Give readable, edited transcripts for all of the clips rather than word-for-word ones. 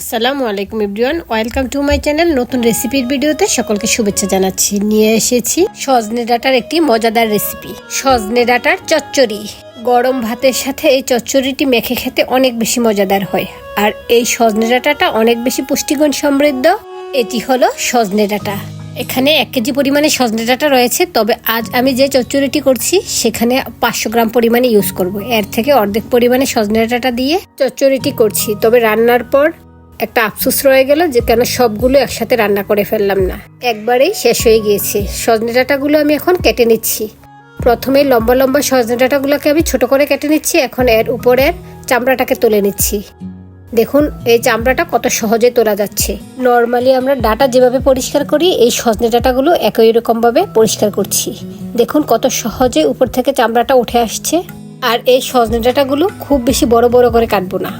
আসসালামু আলাইকুম everyone, welcome to my channel. নতুন রেসিপির ভিডিওতে সকলকে শুভেচ্ছা জানাচ্ছি। নিয়ে এসেছি সজনে ডাঁটার একটি মজাদার রেসিপি, সজনে ডাঁটার চচ্চড়ি। গরম ভাতের সাথে এই চচ্চড়িটি মেখে খেতে অনেক বেশি মজাদার হয়। আর এই সজনে ডাঁটাটা অনেক বেশি পুষ্টিগুণ সমৃদ্ধ। এটি হলো সজনে ডাঁটা। এখানে 1 কেজি পরিমাণে সজনে ডাঁটা রয়েছে, তবে আজ আমি যে চচ্চড়িটি করছি সেখানে 500 গ্রাম পরিমাণে ইউজ করব। এর থেকে অর্ধেক পরিমাণে সজনে ডাঁটা দিয়ে চচ্চড়িটি করছি। তবে রান্নার পর একটা আফসোস রয়ে গেল যে কেন সবগুলো একসাথে রান্না করে ফেললাম না, একবারেই শেষ হয়ে গিয়েছে। সজনে ডাঁটাগুলো আমি এখন কেটে নিচ্ছি। প্রথমে লম্বা লম্বা সজনে ডাঁটাগুলোকে আমি ছোট করে কেটে নিচ্ছি। এখন এর উপরের চামড়াটাকে তুলে নিচ্ছি। দেখুন এই চামড়াটা কত সহজে তোলা যাচ্ছে। নর্মালি আমরা ডাঁটা যেভাবে পরিষ্কার করি এই সজনে ডাঁটাগুলো একই রকমভাবে পরিষ্কার করছি। দেখুন কত সহজে উপর থেকে চামড়াটা উঠে আসছে। আর এই সজনে ডাঁটাগুলো খুব বেশি বড় বড় করে কাটবো না,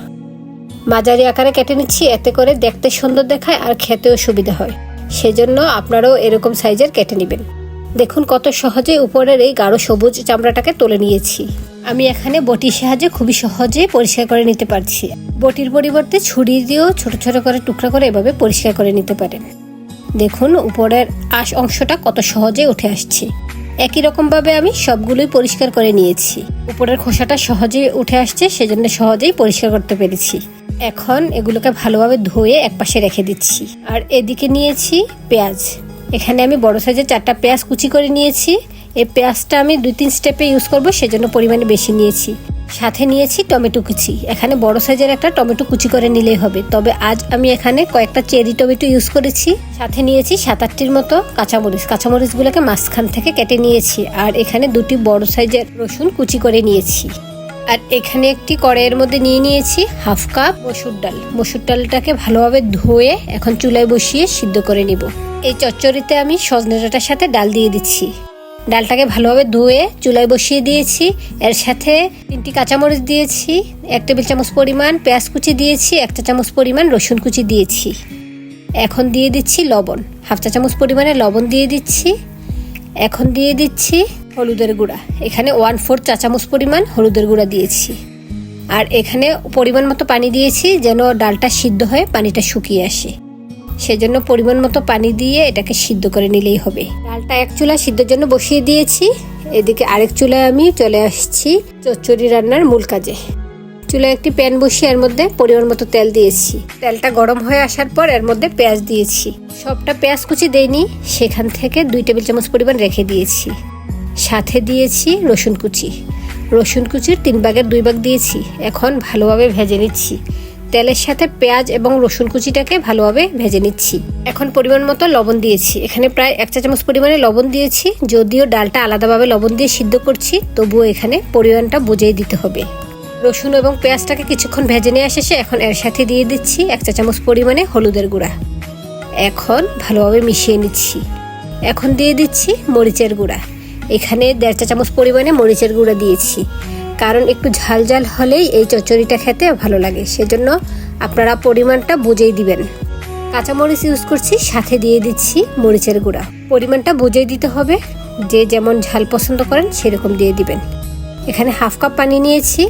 মাঝারি আকারে কেটে নিচ্ছি। এতে করে দেখতে সুন্দর দেখায় আর খেতেও সুবিধা হয়। সেজন্য আপনারাও এরকম সাইজের কেটে নেবেন। দেখুন কত সহজে উপরের এই গাঢ় সবুজ চামড়াটাকে তুলে নিয়েছি। আমি এখানে বটির সাহায্যে খুবই সহজে পরিষ্কার করে নিতে পারছি। বটির পরিবর্তে ছুরি দিয়েও ছোট ছোট করে টুকরা করে এভাবে পরিষ্কার করে নিতে পারেন। দেখুন উপরের আঁশ অংশটা কত সহজে উঠে আসছে। একই রকমভাবে আমি সবগুলোই পরিষ্কার করে নিয়েছি। উপরের খোসাটা সহজেই উঠে আসছে, সেজন্য সহজেই পরিষ্কার করতে পেরেছি। এখন এগুলোকে ভালোভাবে ধুয়ে একপাশে রেখে দিচ্ছি। আর এদিকে নিয়েছি পেঁয়াজ। এখানে আমি বড় সাইজের 4টা পেঁয়াজ কুচি করে নিয়েছি। এই পেঁয়াজটা আমি 2-3 স্টেপে ইউজ করব, সেজন্য পরিমাণে বেশি নিয়েছি। সাথে নিয়েছি টমেটো কুচি। এখানে বড় সাইজের একটা টমেটো কুচি করে নিলেই হবে, তবে আজ আমি এখানে কয়েকটা চেরি টমেটো ইউজ করেছি। সাথে নিয়েছি 7-8টির মতো কাঁচামরিচ। কাঁচামরিচগুলোকে মাঝখান থেকে কেটে নিয়েছি। আর এখানে 2টি বড় সাইজের রসুন কুচি করে নিয়েছি। আর এখানে একটি কড়াইয়ের মধ্যে নিয়ে নিয়েছি 1/2 কাপ মসুর ডাল। মসুর ডালটাকে ভালোভাবে ধুয়ে এখন চুলায় বসিয়ে সিদ্ধ করে নিব। এই চচ্চড়িতে আমি সজনে ডাঁটার সাথে ডাল দিয়ে দিচ্ছি। ডালটাকে ভালোভাবে ধুয়ে চুলায় বসিয়ে দিয়েছি। এর সাথে 3টি কাঁচামরিচ দিয়েছি, 1 টেবিল চামচ পরিমাণ পেঁয়াজ কুচি দিয়েছি, 1 চা চামচ পরিমাণ রসুন কুচি দিয়েছি। এখন দিয়ে দিচ্ছি লবণ, 1/2 চা চামচ পরিমাণে লবণ দিয়ে দিচ্ছি। এখন দিয়ে দিচ্ছি হলুদের গুঁড়া। এখানে 1/4 চা চামচ পরিমাণ হলুদের গুঁড়া দিয়েছি। আর এখানে পরিমাণ মতো পানি দিয়েছি, যেন ডালটা সিদ্ধ হয়ে পানিটা শুকিয়ে আসে। সেজন্য পরিমাণ মতো পানি দিয়ে এটাকে সিদ্ধ করে নিলেই হবে। ডালটা এক চুলা সিদ্ধের জন্য বসিয়ে দিয়েছি। এদিকে আরেক চুলায় আমি চলে আসছি চচ্চড়ি রান্নার মূল কাজে। চুলায় একটি প্যান বসিয়ে এর মধ্যে পরিমাণ মতো তেল দিয়েছি। তেলটা গরম হয়ে আসার পর এর মধ্যে পেঁয়াজ দিয়েছি। সবটা পেঁয়াজ কুচি দেইনি, সেখান থেকে 2 টেবিল চামচ পরিমাণ রেখে দিয়েছি। সাথে দিয়েছি রসুন কুচি। রসুন কুচির 3 ভাগের 2 ভাগ দিয়েছি। এখন ভালোভাবে ভেজে নিচ্ছি। তেলের সাথে পেঁয়াজ এবং রসুন কুচিটাকে ভালোভাবে ভেজে নিচ্ছি। এখন পরিমাণ মতো লবণ দিয়েছি। এখানে প্রায় 1 চা চামচ পরিমাণে লবণ দিয়েছি। যদিও ডালটা আলাদাভাবে লবণ দিয়ে সিদ্ধ করছি, তবুও এখানে পরিমাণটা বুঝিয়ে দিতে হবে। রসুন এবং পেঁয়াজটাকে কিছুক্ষণ ভেজে নিয়ে শেষে এখন এর সাথে দিয়ে দিচ্ছি 1 চা চামচ পরিমাণে হলুদের গুঁড়া। এখন ভালোভাবে মিশিয়ে নিচ্ছি। এখন দিয়ে দিচ্ছি মরিচের গুঁড়া। এখানে 1.5 চা চামচ পরিমাণে মরিচের গুঁড়া দিয়েছি, কারণ একটু ঝাল ঝাল হলেই এই চচ্চড়িটা খেতে ভালো লাগে। সেজন্য আপনারা পরিমাণটা বুঝেই দিবেন। কাঁচামরিচ ইউজ করছি, সাথে দিয়ে দিচ্ছি মরিচের গুঁড়া। পরিমাণটা বুঝেই দিতে হবে, যে যেমন ঝাল পছন্দ করেন সেরকম দিয়ে দিবেন। এখানে 1/2 কাপ পানি নিয়েছি।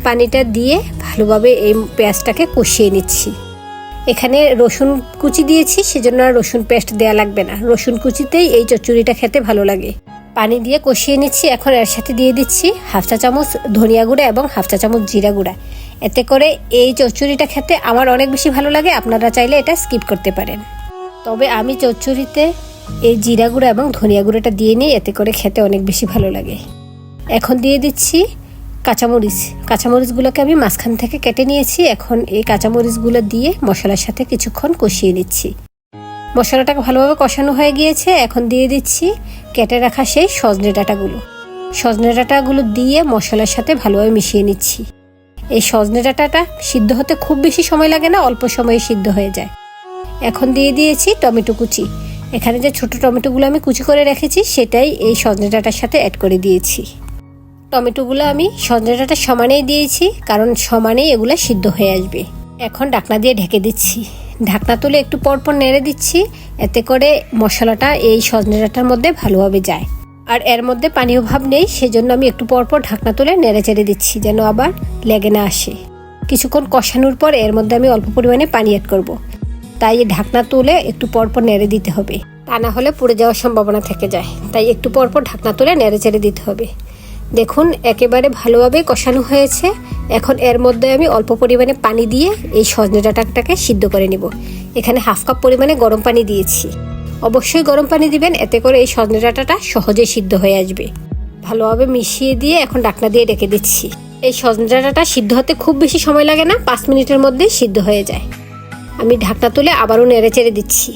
পানিটা দিয়ে ভালোভাবে এই পেঁয়াজটাকে কষিয়ে নিচ্ছি। এখানে রসুন কুচি দিয়েছি, সেজন্য আর রসুন পেস্ট দেওয়া লাগবে না। রসুন কুচিতেই এই চচ্চড়িটা খেতে ভালো লাগে। পানি দিয়ে কষিয়ে নিচ্ছি। এখন এর সাথে দিয়ে দিচ্ছি 1/2 চা চামচ ধনিয়া গুঁড়া এবং 1/2 চা চামচ জিরা গুঁড়া। এতে করে এই চচ্চড়িটা খেতে আমার অনেক বেশি ভালো লাগে। আপনারা চাইলে এটা স্কিপ করতে পারেন, তবে আমি চচ্চড়িতে এই জিরা গুঁড়া এবং ধনিয়া গুঁড়াটা দিয়ে নিই, এতে করে খেতে অনেক বেশি ভালো লাগে। এখন দিয়ে দিচ্ছি কাঁচামরিচ। কাঁচামরিচগুলোকে আমি মাঝখান থেকে কেটে নিয়েছি। এখন এই কাঁচামরিচগুলো দিয়ে মশলার সাথে কিছুক্ষণ কষিয়ে নিচ্ছি। মশলাটাকে ভালোভাবে কষানো হয়ে গিয়েছে। এখন দিয়ে দিচ্ছি কেটে রাখা সেই সজনে ডাঁটাগুলো। সজনে ডাঁটাগুলো দিয়ে মশলার সাথে ভালোভাবে মিশিয়ে নিচ্ছি। এই সজনে ডাঁটাটা সিদ্ধ হতে খুব বেশি সময় লাগে না, অল্প সময়ে সিদ্ধ হয়ে যায়। এখন দিয়ে দিয়েছি টমেটো কুচি। এখানে যে ছোট টমেটোগুলো আমি কুচি করে রেখেছি সেটাই এই সজনে ডাঁটার সাথে অ্যাড করে দিয়েছি। টমেটোগুলো আমি সজনে ডাঁটা সমানেই দিয়েছি, কারণ সমানেই এগুলো সিদ্ধ হয়ে আসবে। এখন ঢাকনা দিয়ে ঢেকে দিচ্ছি। ঢাকনা তুলে একটু পরপর নেড়ে দিচ্ছি, এতে করে মশলাটা এই সজনে ডাঁটার মধ্যে ভালোভাবে যায়। আর এর মধ্যে পানীয় ভাব নেই, সেজন্য আমি একটু পরপর ঢাকনা তুলে নেড়ে চেড়ে দিচ্ছি, যেন আবার লেগে না আসে। কিছুক্ষণ কষানোর পর এর মধ্যে আমি অল্প পরিমাণে পানি অ্যাড করব। তাই ঢাকনা তুলে একটু পরপর নেড়ে দিতে হবে, তা না হলে পুড়ে যাওয়ার সম্ভাবনা থেকে যায়। তাই একটু পরপর ঢাকনা তুলে নেড়ে চেড়ে দিতে হবে। দেখুন একেবারে ভালোভাবে কষানো হয়েছে। এখন এর মধ্যে আমি অল্প পরিমাণে পানি দিয়ে এই সজনে ডাঁটাটাকে সিদ্ধ করে নিব। এখানে হাফ কাপ পরিমাণে গরম পানি দিয়েছি। অবশ্যই গরম পানি দিবেন, এতে করে এই সজনে ডাঁটাটা সহজেই সিদ্ধ হয়ে আসবে। ভালোভাবে মিশিয়ে দিয়ে এখন ঢাকনা দিয়ে ঢেকে দিচ্ছি। এই সজনে ডাঁটাটা সিদ্ধ হতে খুব বেশি সময় লাগে না, 5 মিনিটের মধ্যেই সিদ্ধ হয়ে যায়। আমি ঢাকনা তুলে আবারও নেড়ে চেড়ে দিচ্ছি।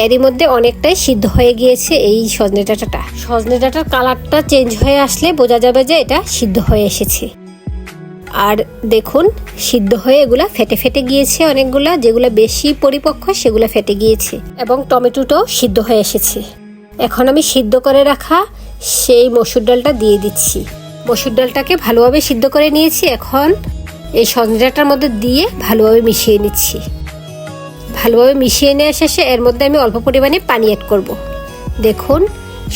এরই মধ্যে অনেকটাই সিদ্ধ হয়ে গিয়েছে এই সজনে ডাঁটাটা। সজনে ডাঁটার কালারটা চেঞ্জ হয়ে আসলে বোঝা যাবে যে এটা সিদ্ধ হয়ে এসেছে। আর দেখুন সিদ্ধ হয়ে এগুলা ফেটে ফেটে গিয়েছে, অনেকগুলা যেগুলো বেশি পরিপক্ক সেগুলো ফেটে গিয়েছে এবং টমেটোটাও সিদ্ধ হয়ে এসেছে। এখন আমি সিদ্ধ করে রাখা সেই মসুর ডালটা দিয়ে দিচ্ছি। মসুর ডালটাকে ভালোভাবে সিদ্ধ করে নিয়েছি। এখন এই সজনে ডাঁটার মধ্যে দিয়ে ভালোভাবে মিশিয়ে নিচ্ছি। ভালোভাবে মিশিয়ে নেওয়া শেষে এর মধ্যে আমি অল্প পরিমাণে পানি অ্যাড করব। দেখুন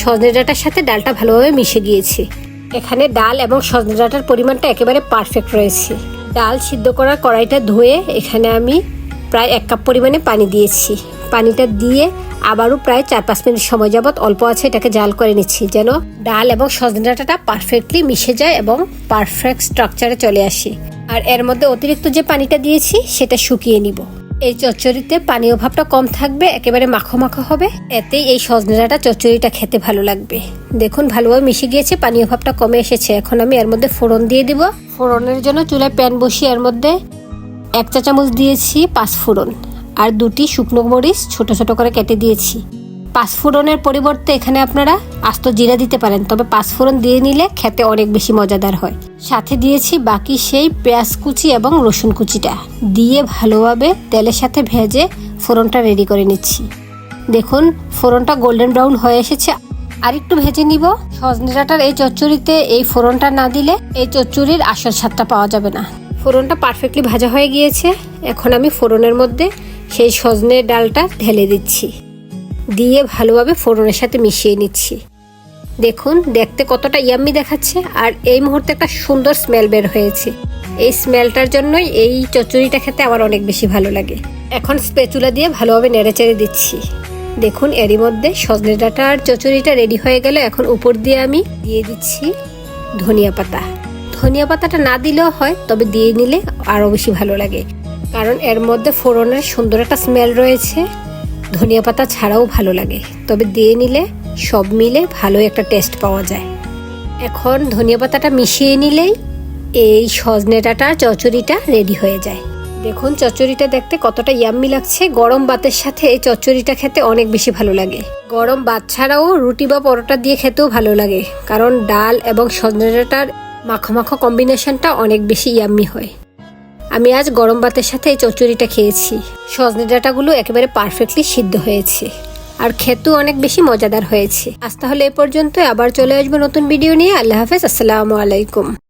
সজনে ডাঁটার সাথে ডালটা ভালোভাবে মিশে গিয়েছে। এখানে ডাল এবং সজনে ডাঁটার পরিমাণটা একেবারে পারফেক্ট রয়েছে। ডাল সিদ্ধ করার কড়াইটা ধুয়ে এখানে আমি প্রায় 1 কাপ পরিমাণে পানি দিয়েছি। পানিটা দিয়ে আবারও প্রায় 4-5 মিনিট সময় যাবত অল্প আছে এটাকে জাল করে নিচ্ছি, যেন ডাল এবং সজনে ডাঁটাটা পারফেক্টলি মিশে যায় এবং পারফেক্ট স্ট্রাকচারে চলে আসে। আর এর মধ্যে অতিরিক্ত যে পানিটা দিয়েছি সেটা শুকিয়ে নিব। এই চচ্চড়িতে পানীয় ভাবটা কম থাকবে, একেবারে মাখো মাখো হবে। এতেই এই সজনে ডাঁটা চচ্চড়িটা খেতে ভালো লাগবে। দেখুন ভালোভাবে মিশে গিয়েছে, পানীয় ভাবটা কমে এসেছে। এখন আমি এর মধ্যে ফোড়ন দিয়ে দিব। ফোড়নের জন্য চুলায় প্যান বসিয়ে এর মধ্যে 1 চা চামচ দিয়েছি 5 ফোড়ন আর 2টি শুকনো মরিচ ছোট ছোট করে কেটে দিয়েছি। 5 ফোড়নের পরিবর্তে এখানে আপনারা আস্ত জিরা দিতে পারেন, তবে 5 ফোড়ন দিয়ে নিলে খেতে অনেক বেশি মজাদার হয়। সাথে দিয়েছি বাকি সেই পেঁয়াজ কুচি এবং রসুন কুচিটা দিয়ে ভালোভাবে তেলের সাথে ভেজে ফোড়নটা রেডি করে নিচ্ছি। দেখুন ফোড়নটা গোল্ডেন ব্রাউন হয়ে এসেছে, আর একটু ভেজে নিব। সজনে ডাঁটার এই চচ্চড়িতে এই ফোড়নটা না দিলে এই চচ্চড়ির আসল স্বাদটা পাওয়া যাবে না। ফোড়নটা পারফেক্টলি ভাজা হয়ে গিয়েছে। এখন আমি ফোড়নের মধ্যে সেই সজনে ডালটা ঢেলে দিচ্ছি, দিয়ে ভালোভাবে ফোড়নের সাথে মিশিয়ে নিচ্ছি। দেখুন দেখতে কতটা ইয়াম্মি দেখাচ্ছে, আর এই মুহূর্তে একটা সুন্দর স্মেল বের হয়েছে। এই স্মেলটার জন্যই এই চচ্চড়িটা খেতে আমার অনেক বেশি ভালো লাগে। এখন স্প্যাচুলা দিয়ে ভালোভাবে নেড়ে চেড়ে দিচ্ছি। দেখুন এরই মধ্যে সজনে ডাঁটার চচ্চড়িটা রেডি হয়ে গেল। এখন উপর দিয়ে আমি দিয়ে দিচ্ছি ধনিয়া পাতা। ধনিয়া পাতাটা না দিলেও হয়, তবে দিয়ে নিলে আরও বেশি ভালো লাগে, কারণ এর মধ্যে ফোড়নের সুন্দর একটা স্মেল রয়েছে। ধনিয়া পাতা ছাড়াও ভালো লাগে, তবে দিয়ে নিলে সব মিলে ভালো একটা টেস্ট পাওয়া যায়। এখন ধনিয়া পাতাটা মিশিয়ে নিলেই এই সজনে ডাঁটার চচ্চড়িটা রেডি হয়ে যায়। দেখুন চচ্চড়িটা দেখতে কতটা ইয়াম্মি লাগছে। গরম ভাতের সাথে এই চচ্চড়িটা খেতে অনেক বেশি ভালো লাগে। গরম ভাত ছাড়াও রুটি বা পরোটা দিয়ে খেতেও ভালো লাগে, কারণ ডাল এবং সজনে ডাঁটার মাখো মাখো কম্বিনেশনটা অনেক বেশি ইয়াম্মি হয়। আমি আজ গরম ভাতের সাথে এই চচ্চড়িটা খেয়েছি। সজনে ডাঁটাগুলো একেবারে পারফেক্টলি সিদ্ধ হয়েছে আর খেতেও অনেক বেশি মজাদার হয়েছে। আজ তাহলে এ পর্যন্ত, আবার চলে আসবো নতুন ভিডিও নিয়ে। আল্লাহ হাফেজ, আসসালামু আলাইকুম।